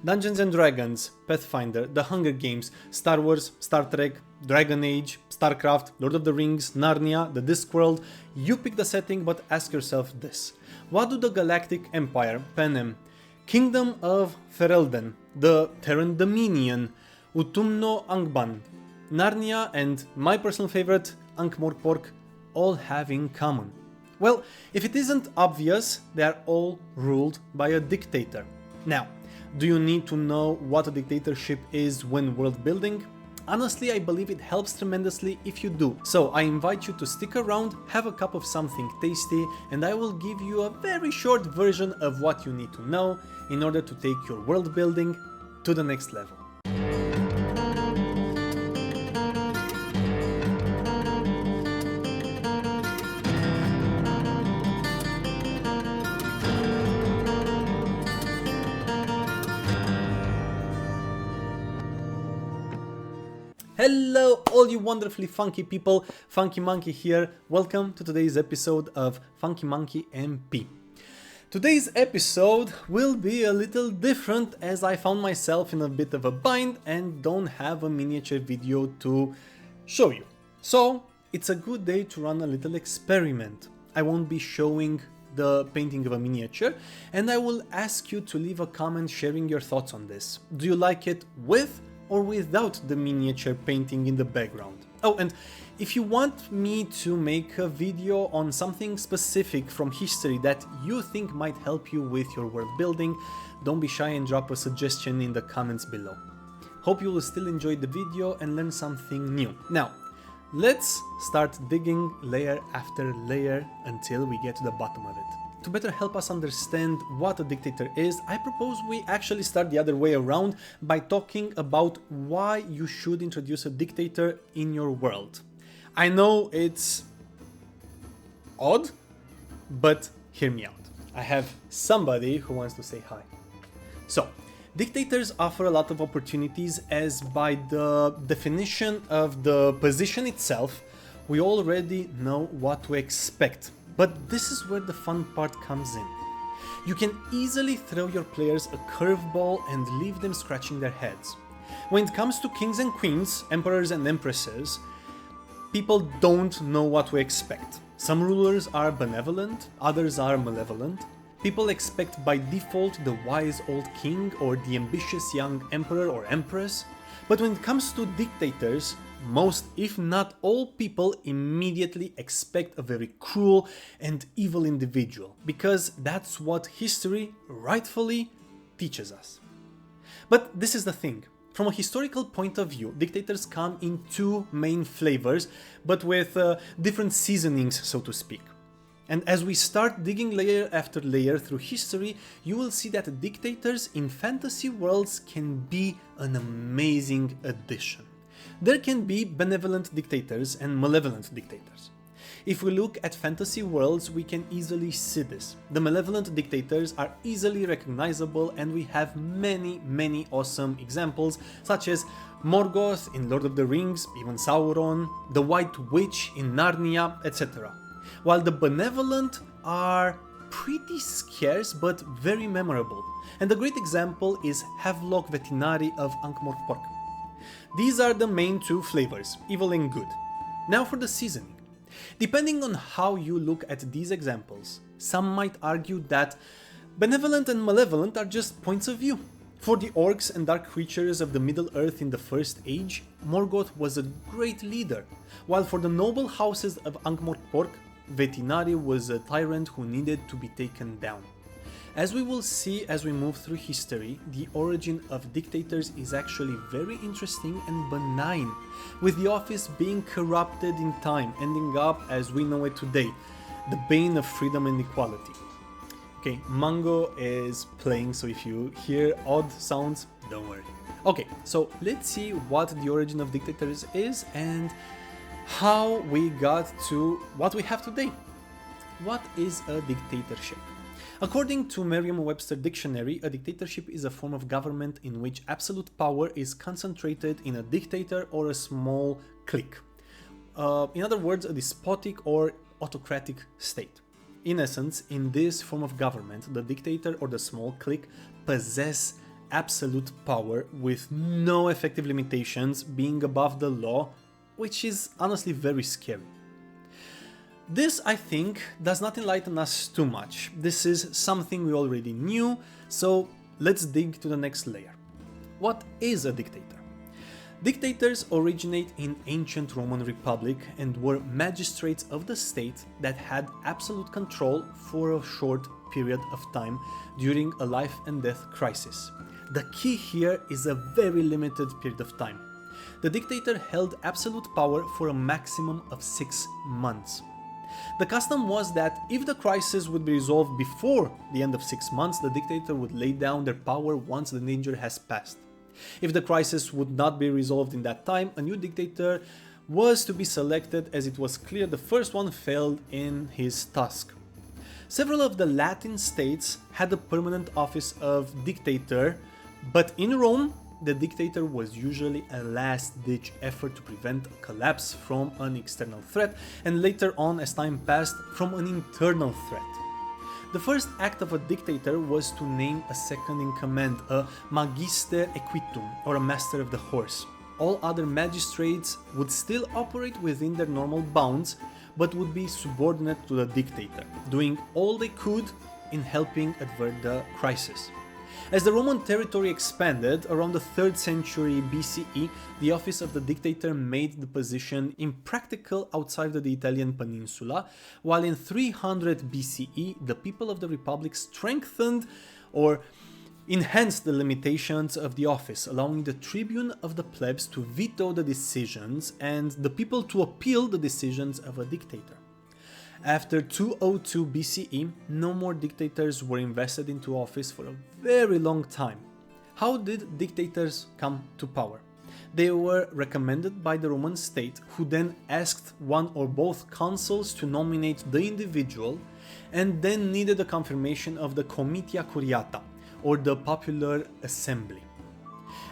Dungeons and Dragons, Pathfinder, The Hunger Games, Star Wars, Star Trek, Dragon Age, StarCraft, Lord of the Rings, Narnia, the Discworld. You pick the setting, but ask yourself this. What do the Galactic Empire, Panem, Kingdom of Ferelden, the Terran Dominion, Utumno Angband, Narnia, and my personal favorite, Ankh-Morpork, all have in common? Well, if it isn't obvious, they are all ruled by a dictator. Now, do you need to know what a dictatorship is when world building? Honestly, I believe it helps tremendously if you do. So I invite you to stick around, have a cup of something tasty, and I will give you a very short version of what you need to know in order to take your world building to the next level. Hello all you wonderfully funky people, Funky Monkey here. Welcome to today's episode of Funky Monkey MP. Today's episode will be a little different as I found myself in a bit of a bind and don't have a miniature video to show you. So it's a good day to run a little experiment. I won't be showing the painting of a miniature, and I will ask you to leave a comment sharing your thoughts on this. Do you like it with or without the miniature painting in the background? Oh, and if you want me to make a video on something specific from history that you think might help you with your world building, don't be shy and drop a suggestion in the comments below. Hope you will still enjoy the video and learn something new. Now, let's start digging layer after layer until we get to the bottom of it. To better help us understand what a dictator is, I propose we actually start the other way around by talking about why you should introduce a dictator in your world. I know it's odd, but hear me out. I have somebody who wants to say hi. So, dictators offer a lot of opportunities as by the definition of the position itself, we already know what to expect. But this is where the fun part comes in. You can easily throw your players a curveball and leave them scratching their heads. When it comes to kings and queens, emperors and empresses, people don't know what to expect. Some rulers are benevolent, others are malevolent. People expect by default the wise old king or the ambitious young emperor or empress. But when it comes to dictators, most, if not all people immediately expect a very cruel and evil individual, because that's what history rightfully teaches us. But this is the thing. From a historical point of view, dictators come in two main flavors, but with different seasonings, so to speak. And as we start digging layer after layer through history, you will see that dictators in fantasy worlds can be an amazing addition. There can be benevolent dictators and malevolent dictators. If we look at fantasy worlds, we can easily see this. The malevolent dictators are easily recognizable, and we have many awesome examples, such as Morgoth in Lord of the Rings, even Sauron, the White Witch in Narnia, etc. While the benevolent are pretty scarce but very memorable. And a great example is Havelock Vetinari of Ankh-Morpork. These are the main two flavors, evil and good. Now for the seasoning. Depending on how you look at these examples, some might argue that benevolent and malevolent are just points of view. For the orcs and dark creatures of the Middle Earth in the First Age, Morgoth was a great leader, while for the noble houses of Ankh-Morpork, Vetinari was a tyrant who needed to be taken down. As we will see as we move through history, the origin of dictators is actually very interesting and benign, with the office being corrupted in time, ending up as we know it today, the bane of freedom and equality. Okay, Mango is playing, so if you hear odd sounds, don't worry. Okay, so let's see what the origin of dictators is and how we got to what we have today. What is a dictatorship? According to Merriam-Webster Dictionary, a dictatorship is a form of government in which absolute power is concentrated in a dictator or a small clique. In other words, a despotic or autocratic state. In essence, in this form of government, the dictator or the small clique possess absolute power with no effective limitations, being above the law, which is honestly very scary. This, I think, does not enlighten us too much. This is something we already knew, so let's dig to the next layer. What is a dictator? Dictators originate in ancient Roman Republic and were magistrates of the state that had absolute control for a short period of time during a life and death crisis. The key here is a very limited period of time. The dictator held absolute power for a maximum of 6 months. The custom was that if the crisis would be resolved before the end of 6 months, the dictator would lay down their power once the danger has passed. If the crisis would not be resolved in that time, a new dictator was to be selected, as it was clear the first one failed in his task. Several of the Latin states had a permanent office of dictator, but in Rome, the dictator was usually a last-ditch effort to prevent a collapse from an external threat, and later on, as time passed, from an internal threat. The first act of a dictator was to name a second in command, a magister equitum, or a master of the horse. All other magistrates would still operate within their normal bounds, but would be subordinate to the dictator, doing all they could in helping avert the crisis. As the Roman territory expanded, around the 3rd century BCE, the office of the dictator made the position impractical outside of the Italian peninsula, while in 300 BCE, the people of the Republic strengthened or enhanced the limitations of the office, allowing the tribune of the plebs to veto the decisions and the people to appeal the decisions of a dictator. After 202 BCE, no more dictators were invested into office for a very long time. How did dictators come to power? They were recommended by the Roman state, who then asked one or both consuls to nominate the individual, and then needed a confirmation of the Comitia Curiata, or the Popular Assembly.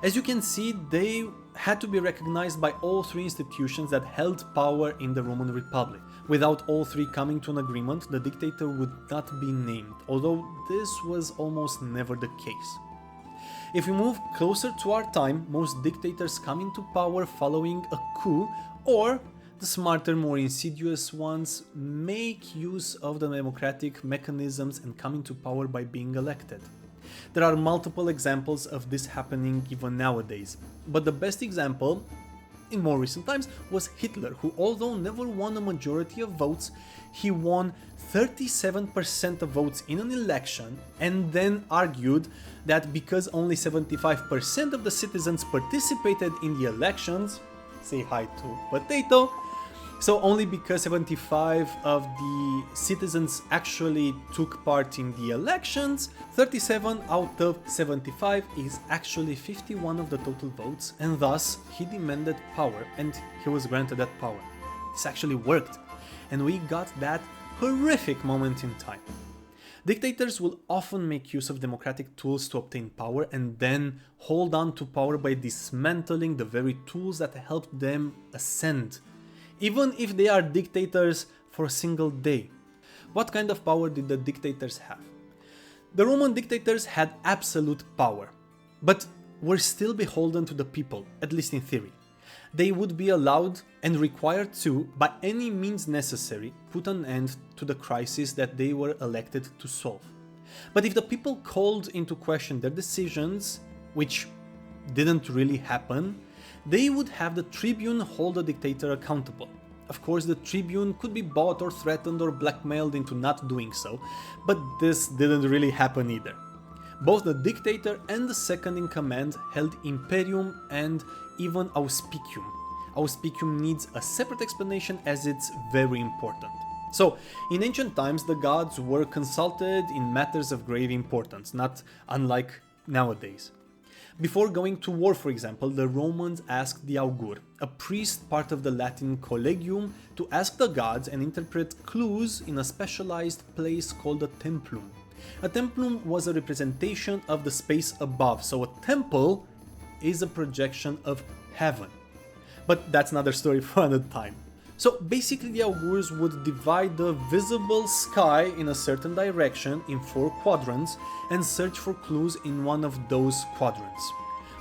As you can see, they had to be recognized by all 3 institutions that held power in the Roman Republic. Without all 3 coming to an agreement, the dictator would not be named, although this was almost never the case. If we move closer to our time, most dictators come into power following a coup, or the smarter, more insidious ones make use of the democratic mechanisms and come into power by being elected. There are multiple examples of this happening even nowadays, but the best example in more recent times was Hitler, who, although never won a majority of votes, he won 37% of votes in an election, and then argued that because only 75% of the citizens participated in the elections, say hi to Potato, so only because 75 of the citizens actually took part in the elections, 37 out of 75 is actually 51 of the total votes, and thus he demanded power and he was granted that power. This actually worked, and we got that horrific moment in time. Dictators will often make use of democratic tools to obtain power and then hold on to power by dismantling the very tools that helped them ascend, even if they are dictators for a single day. What kind of power did the dictators have? The Roman dictators had absolute power, but were still beholden to the people, at least in theory. They would be allowed and required to, by any means necessary, put an end to the crisis that they were elected to solve. But if the people called into question their decisions, which didn't really happen, they would have the tribune hold the dictator accountable. Of course, the tribune could be bought or threatened or blackmailed into not doing so, but this didn't really happen either. Both the dictator and the second in command held imperium and even auspicium. Auspicium needs a separate explanation as it's very important. So, in ancient times, the gods were consulted in matters of grave importance, not unlike nowadays. Before going to war, for example, the Romans asked the augur, a priest part of the Latin collegium, to ask the gods and interpret clues in a specialized place called a templum. A templum was a representation of the space above, so a temple is a projection of heaven. But that's another story for another time. So basically the augurs would divide the visible sky in a certain direction in 4 quadrants and search for clues in one of those quadrants.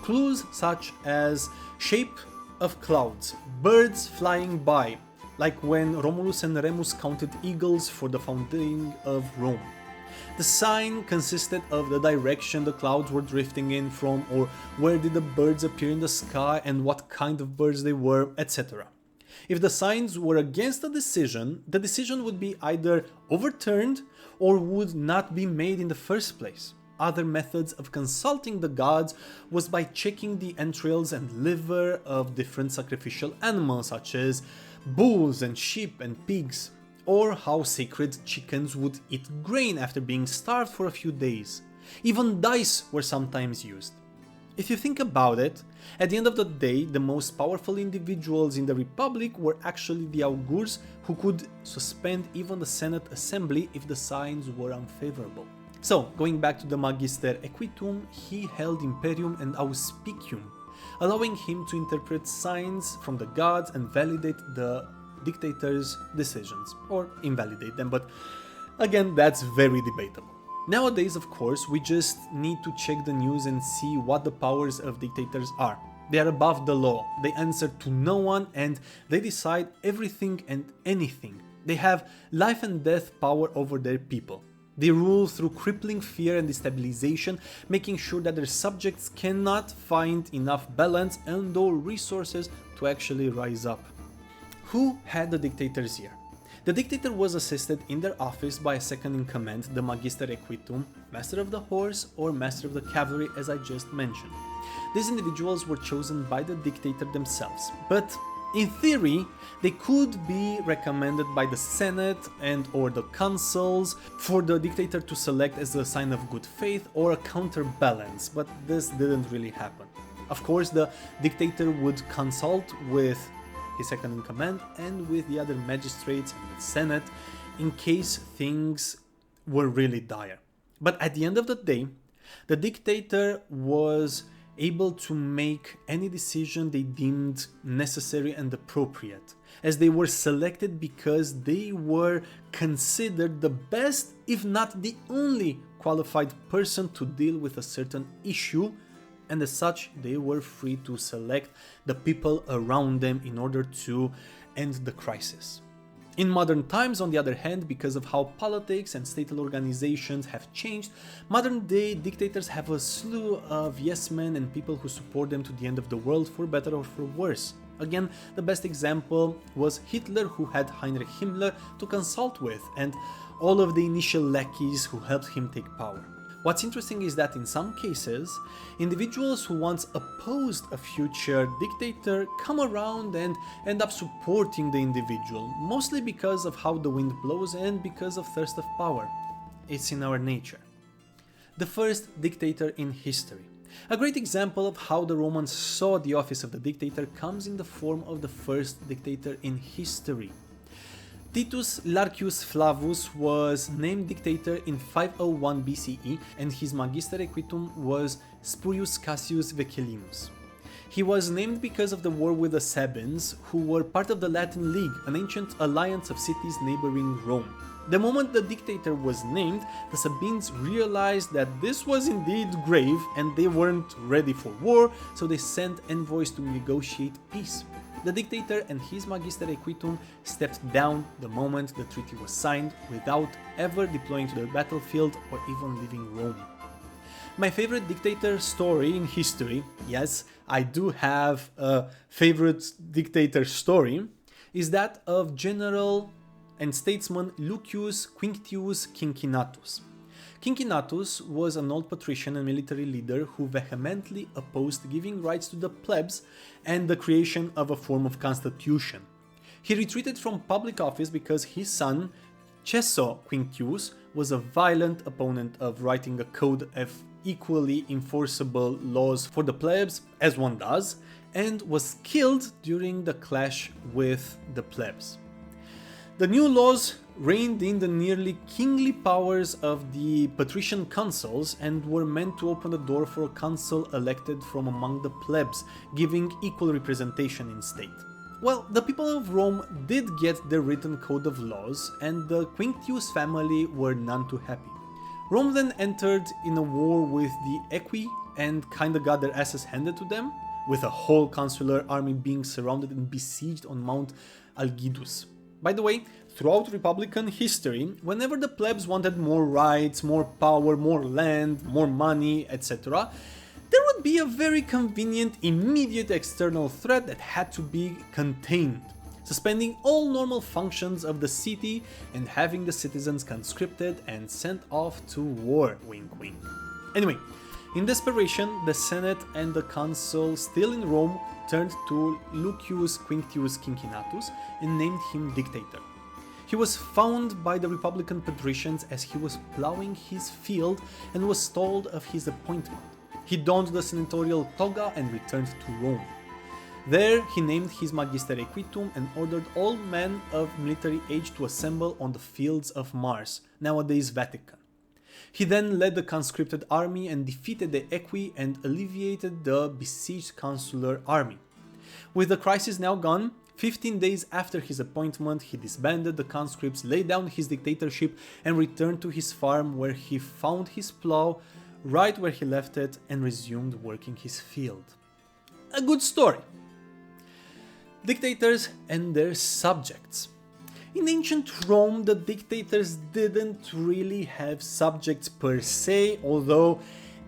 Clues such as shape of clouds, birds flying by, like when Romulus and Remus counted eagles for the founding of Rome. The sign consisted of the direction the clouds were drifting in from, or where did the birds appear in the sky and what kind of birds they were, etc. If the signs were against the decision would be either overturned or would not be made in the first place. Other methods of consulting the gods was by checking the entrails and liver of different sacrificial animals such as bulls and sheep and pigs, or how sacred chickens would eat grain after being starved for a few days. Even dice were sometimes used. If you think about it, at the end of the day, the most powerful individuals in the Republic were actually the augurs, who could suspend even the Senate Assembly if the signs were unfavorable. So, going back to the Magister Equitum, he held Imperium and Auspicium, allowing him to interpret signs from the gods and validate the dictator's decisions, or invalidate them, but again, that's very debatable. Nowadays, of course, we just need to check the news and see what the powers of dictators are. They are above the law, they answer to no one, and they decide everything and anything. They have life and death power over their people. They rule through crippling fear and destabilization, making sure that their subjects cannot find enough balance and or resources to actually rise up. Who had the dictators here? The dictator was assisted in their office by a second-in-command, the Magister Equitum, Master of the Horse or Master of the Cavalry, as I just mentioned. These individuals were chosen by the dictator themselves, but in theory, they could be recommended by the Senate and or the consuls for the dictator to select as a sign of good faith or a counterbalance, but this didn't really happen. Of course, the dictator would consult with his second-in-command and with the other magistrates and the Senate in case things were really dire. But at the end of the day, the dictator was able to make any decision they deemed necessary and appropriate, as they were selected because they were considered the best, if not the only, qualified person to deal with a certain issue, and as such they were free to select the people around them in order to end the crisis. In modern times, on the other hand, because of how politics and state organizations have changed, modern-day dictators have a slew of yes-men and people who support them to the end of the world, for better or for worse. Again, the best example was Hitler, who had Heinrich Himmler to consult with, and all of the initial lackeys who helped him take power. What's interesting is that in some cases, individuals who once opposed a future dictator come around and end up supporting the individual, mostly because of how the wind blows and because of thirst of power. It's in our nature. The first dictator in history. A great example of how the Romans saw the office of the dictator comes in the form of the first dictator in history. Titus Larcius Flavus was named dictator in 501 BCE and his Magister Equitum was Spurius Cassius Vecellinius. He was named because of the war with the Sabines, who were part of the Latin League, an ancient alliance of cities neighboring Rome. The moment the dictator was named, the Sabines realized that this was indeed grave and they weren't ready for war, so they sent envoys to negotiate peace. The dictator and his Magister Equitum stepped down the moment the treaty was signed, without ever deploying to the battlefield or even leaving Rome. My favorite dictator story in history, yes, I do have a favorite dictator story, is that of General and statesman Lucius Quinctius Cincinnatus. Cincinnatus was an old patrician and military leader who vehemently opposed giving rights to the plebs and the creation of a form of constitution. He retreated from public office because his son, Cesso Quinctius, was a violent opponent of writing a code of equally enforceable laws for the plebs, as one does, and was killed during the clash with the plebs. The new laws reined in the nearly kingly powers of the patrician consuls and were meant to open the door for a consul elected from among the plebs, giving equal representation in state. Well, the people of Rome did get their written code of laws, and the Quinctius family were none too happy. Rome then entered in a war with the Equi and kinda got their asses handed to them, with a whole consular army being surrounded and besieged on Mount Algidus. By the way, throughout Republican history, whenever the plebs wanted more rights, more power, more land, more money, etc., there would be a very convenient immediate external threat that had to be contained, suspending all normal functions of the city and having the citizens conscripted and sent off to war, wink wink. Anyway, in desperation, the Senate and the consul still in Rome turned to Lucius Quinctius Cincinnatus and named him Dictator. He was found by the Republican patricians as he was plowing his field and was told of his appointment. He donned the senatorial toga and returned to Rome. There, he named his Magister Equitum and ordered all men of military age to assemble on the fields of Mars, nowadays Vatican. He then led the conscripted army and defeated the Equi and alleviated the besieged consular army. With the crisis now gone, 15 days after his appointment, he disbanded the conscripts, laid down his dictatorship, and returned to his farm where he found his plow right where he left it and resumed working his field. A good story. Dictators and their subjects. In ancient Rome, the dictators didn't really have subjects per se, although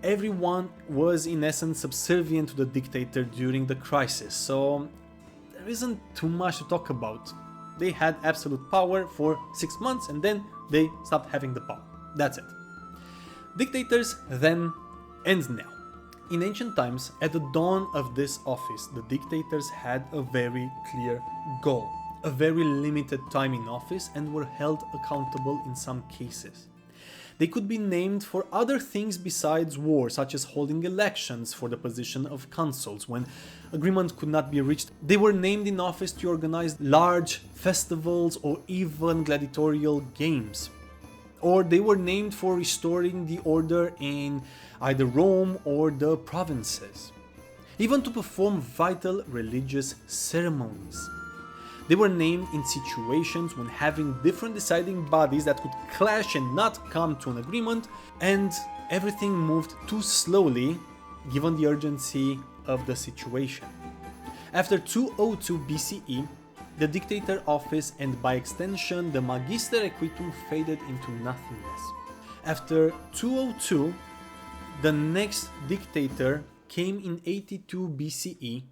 everyone was in essence subservient to the dictator during the crisis, so there isn't too much to talk about. They had absolute power for 6 months and then they stopped having the power. That's it. Dictators then and now. In ancient times, at the dawn of this office, the dictators had a very clear goal, a very limited time in office, and were held accountable in some cases. They could be named for other things besides war, such as holding elections for the position of consuls when agreement could not be reached. They were named in office to organize large festivals or even gladiatorial games. Or they were named for restoring the order in either Rome or the provinces, even to perform vital religious ceremonies. They were named in situations when having different deciding bodies that could clash and not come to an agreement, and everything moved too slowly given the urgency of the situation. After 202 BCE, the dictator office and by extension the Magister Equitum faded into nothingness. After 202, the next dictator came in 82 BCE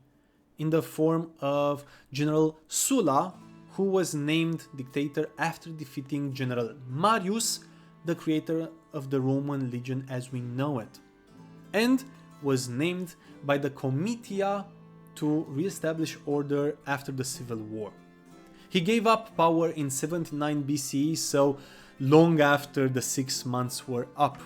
in the form of General Sulla, who was named dictator after defeating General Marius, the creator of the Roman legion as we know it, and was named by the Comitia to re-establish order after the civil war. He gave up power in 79 BCE, so long after the 6 months were up.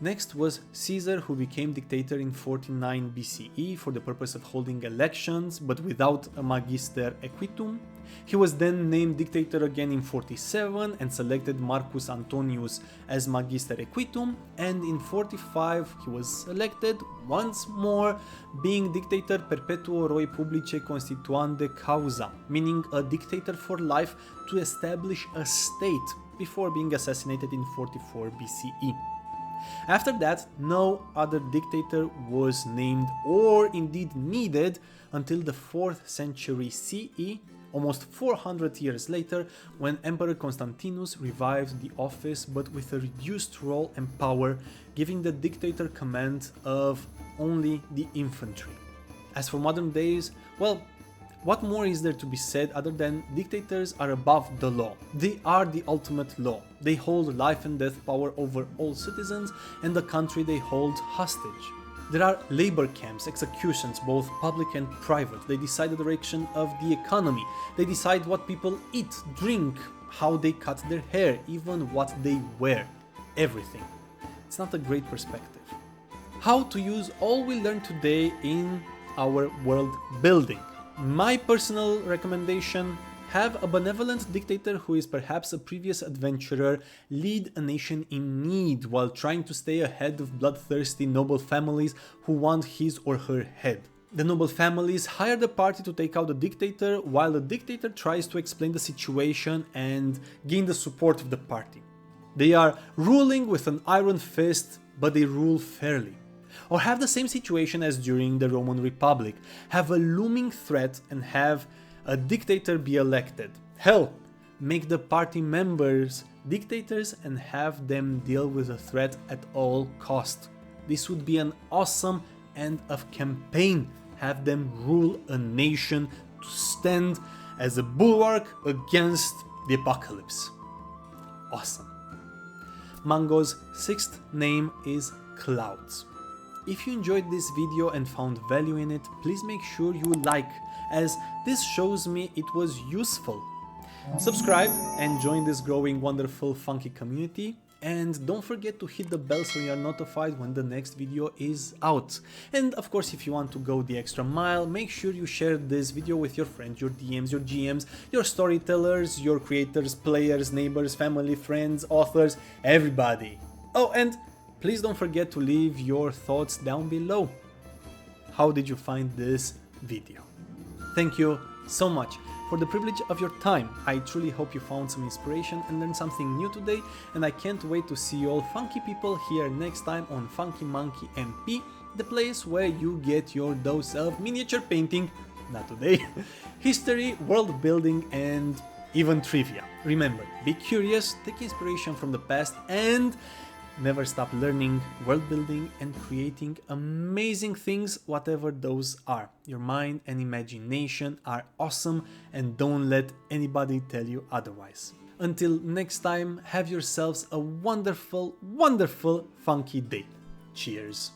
Next was Caesar, who became dictator in 49 BCE for the purpose of holding elections, but without a Magister Equitum. He was then named dictator again in 47 and selected Marcus Antonius as Magister Equitum, and in 45 he was elected once more, being dictator perpetuo roi publicae constituande causa, meaning a dictator for life to establish a state, before being assassinated in 44 BCE. After that, no other dictator was named or indeed needed until the 4th century CE, almost 400 years later, when Emperor Constantinus revived the office but with a reduced role and power, giving the dictator command of only the infantry. As for modern days, well, what more is there to be said other than dictators are above the law? They are the ultimate law. They hold life and death power over all citizens and the country they hold hostage. There are labor camps, executions, both public and private. They decide the direction of the economy. They decide what people eat, drink, how they cut their hair, even what they wear. Everything. It's not a great perspective. How to use all we learned today in our world building. My personal recommendation: have a benevolent dictator who is perhaps a previous adventurer lead a nation in need while trying to stay ahead of bloodthirsty noble families who want his or her head. The noble families hire the party to take out the dictator, while the dictator tries to explain the situation and gain the support of the party. They are ruling with an iron fist, but they rule fairly. Or have the same situation as during the Roman Republic, have a looming threat and have a dictator be elected. Hell, make the party members dictators and have them deal with the threat at all cost. This would be an awesome end of campaign. Have them rule a nation to stand as a bulwark against the apocalypse. Awesome. Mango's sixth name is Clouds. If you enjoyed this video and found value in it, please make sure you like, as this shows me it was useful. Subscribe and join this growing, wonderful, funky community. And don't forget to hit the bell so you are notified when the next video is out. And of course, if you want to go the extra mile, make sure you share this video with your friends, your DMs, your GMs, your storytellers, your creators, players, neighbors, family, friends, authors, everybody. Oh, and please don't forget to leave your thoughts down below. How did you find this video? Thank you so much for the privilege of your time. I truly hope you found some inspiration and learned something new today, and I can't wait to see you all funky people here next time on Funky Monkey MP, the place where you get your dose of miniature painting, not today, history, world building, and even trivia. Remember, be curious, take inspiration from the past, and never stop learning, world building, and creating amazing things, whatever those are. Your mind and imagination are awesome, and don't let anybody tell you otherwise. Until next time, have yourselves a wonderful, wonderful, funky day. Cheers.